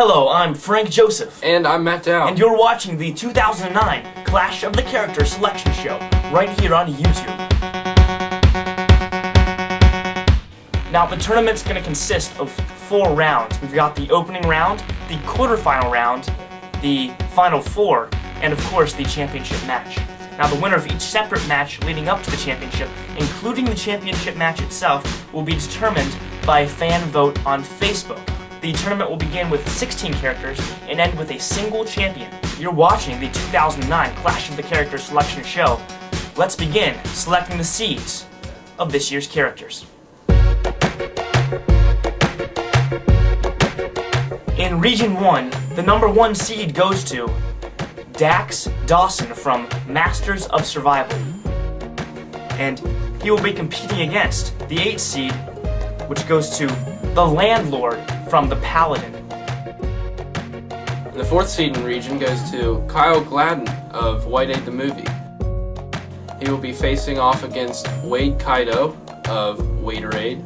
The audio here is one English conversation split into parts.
Hello, I'm Frank Joseph. And I'm Matt Dow. And you're watching the 2009 Clash of the Characters Selection Show, right here on YouTube. Now, the tournament's going to consist of 4 rounds. We've got the opening round, the quarterfinal round, the final 4, and of course, the championship match. Now, the winner of each separate match leading up to the championship, including the championship match itself, will be determined by a fan vote on Facebook. The tournament will begin with 16 characters and end with a single champion. You're watching the 2009 Clash of the Characters Selection Show. Let's begin selecting the seeds of this year's characters. In Region 1, the number 1 seed goes to Dax Dawson from Masters of Survival. And he will be competing against the 8th seed, which goes to the Landlord from the Paladin. And the 4th seed in region goes to Kyle Gladden of White Aid the Movie. He will be facing off against Wade Kaido of Waderade.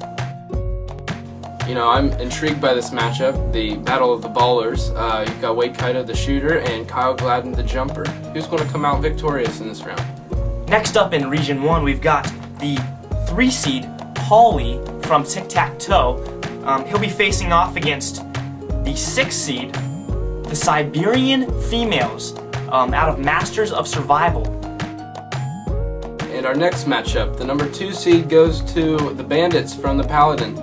You know, I'm intrigued by this matchup, the Battle of the Ballers. You've got Wade Kaido the shooter and Kyle Gladden the jumper. Who's going to come out victorious in this round? Next up in Region 1, we've got the 3 seed Paulie from Tic Tac Toe. He'll be facing off against the 6th seed, the Siberian Females, out of Masters of Survival. And our next matchup, the number 2 seed goes to the Bandits from the Paladin.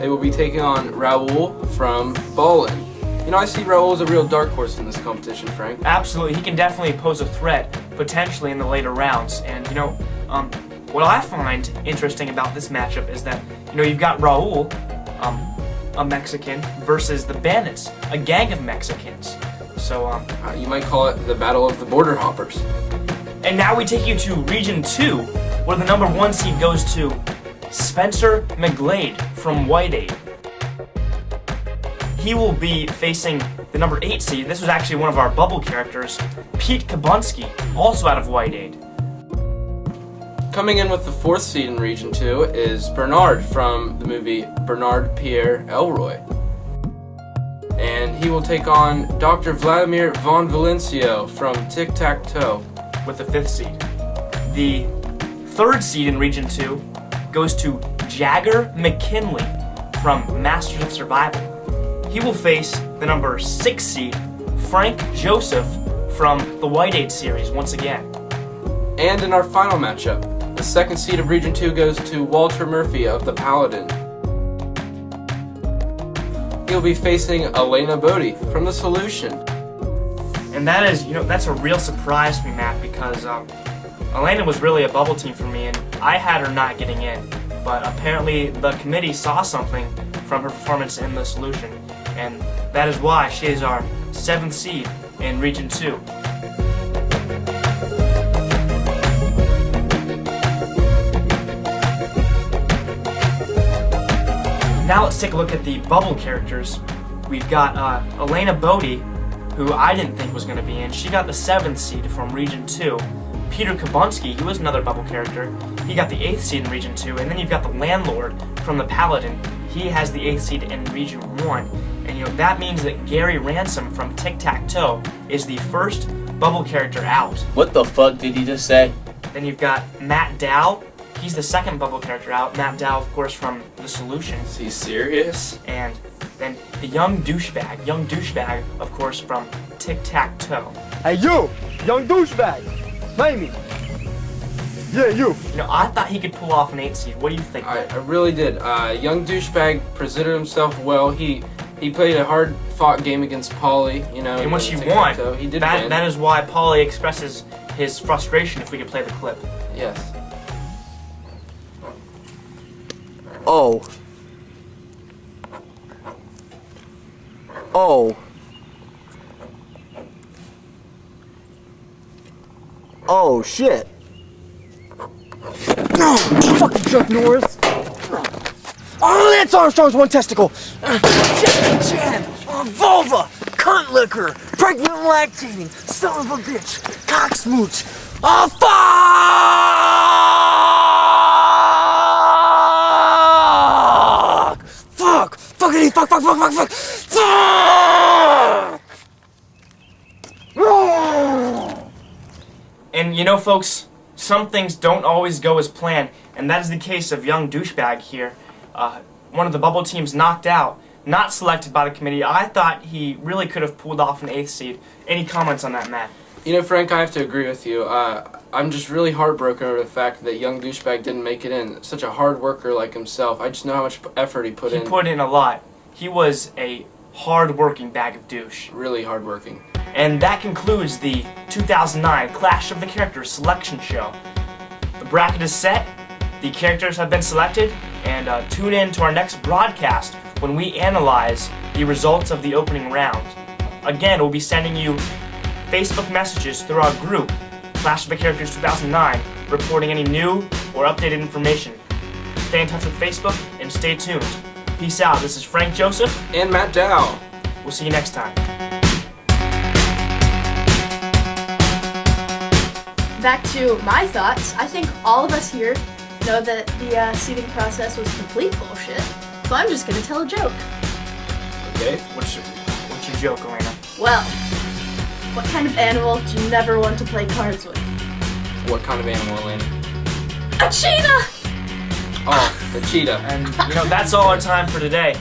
They will be taking on Raul from Ballin. You know, I see Raul as a real dark horse in this competition, Frank. Absolutely, he can definitely pose a threat, potentially in the later rounds. And, you know, what I find interesting about this matchup is that, you know, you've got Raul, a Mexican, versus the Bandits, a gang of Mexicans. So, you might call it the Battle of the Border Hoppers. And now we take you to Region 2, where the number 1 seed goes to Spencer McGlade from White Aid. He will be facing the number 8 seed. This was actually one of our bubble characters, Pete Kabunski, also out of White Aid. Coming in with the 4th seed in Region 2 is Bernard from the movie Bernard Pierre Elroy. And he will take on Dr. Vladimir von Valencio from Tic Tac Toe with the 5th seed. The 3rd seed in Region 2 goes to Jagger McKinley from Masters of Survival. He will face the number 6 seed, Frank Joseph from the White Aid series once again. And in our final matchup, the 2nd seed of Region 2 goes to Walter Murphy of the Paladin. He'll be facing Elena Bodie from The Solution. And that is, you know, that's a real surprise for me, Matt, because Elena was really a bubble team for me, and I had her not getting in. But apparently the committee saw something from her performance in The Solution, and that is why she is our 7th seed in Region 2. Now let's take a look at the bubble characters. We've got Elena Bodie, who I didn't think was going to be in. She got the 7th seed from Region 2. Peter Kabunski, who was another bubble character, he got the 8th seed in Region 2. And then you've got the Landlord from the Paladin. He has the 8th seed in Region 1. And you know that means that Gary Ransom from Tic Tac Toe is the first bubble character out. What the fuck did he just say? Then you've got Matt Dow. He's the 2nd bubble character out. Matt Dow, of course, from The Solution. Is he serious? And then the young douchebag, of course, from Tic Tac Toe. Hey, you! Young douchebag! Play me! Yeah, you! You know, I thought he could pull off an 8th seed. What do you think? I really did. Young douchebag presented himself well. He played a hard-fought game against Paulie, you know. In which he won. He did win. That is why Paulie expresses his frustration if we could play the clip. Yes. Oh. Oh. Oh, shit. No! Fucking Chuck Norris! Oh, Lance Armstrong's one testicle! Jackie Chan! Vulva! Cunt liquor! Pregnant and lactating! Son of a bitch! Cock smooch! Oh, fuck! Fuck! Fuckity, fuck. And you know, folks, some things don't always go as planned, and that is the case of young douchebag here. One of the bubble teams knocked out, not selected by the committee. I thought he really could have pulled off an 8th seed. Any comments on that, Matt? You know, Frank, I have to agree with you. I'm just really heartbroken over the fact that young douchebag didn't make it in. Such a hard worker like himself. I just know how much effort he put in. He put in a lot. He was a hard-working bag of douche. Really hardworking. And that concludes the 2009 Clash of the Characters selection show. The bracket is set, the characters have been selected, and tune in to our next broadcast when we analyze the results of the opening round. Again, we'll be sending you Facebook messages through our group, Clash of the Characters 2009, reporting any new or updated information. Stay in touch with Facebook and stay tuned. Peace out. This is Frank Joseph. And Matt Dow. We'll see you next time. Back to my thoughts. I think all of us here know that the seeding process was complete bullshit. So I'm just gonna tell a joke. Okay. What's your joke, Elena? Well, what kind of animal do you never want to play cards with? What kind of animal, Lynn? A cheetah! Oh, the cheetah. And, you know, that's all our time for today.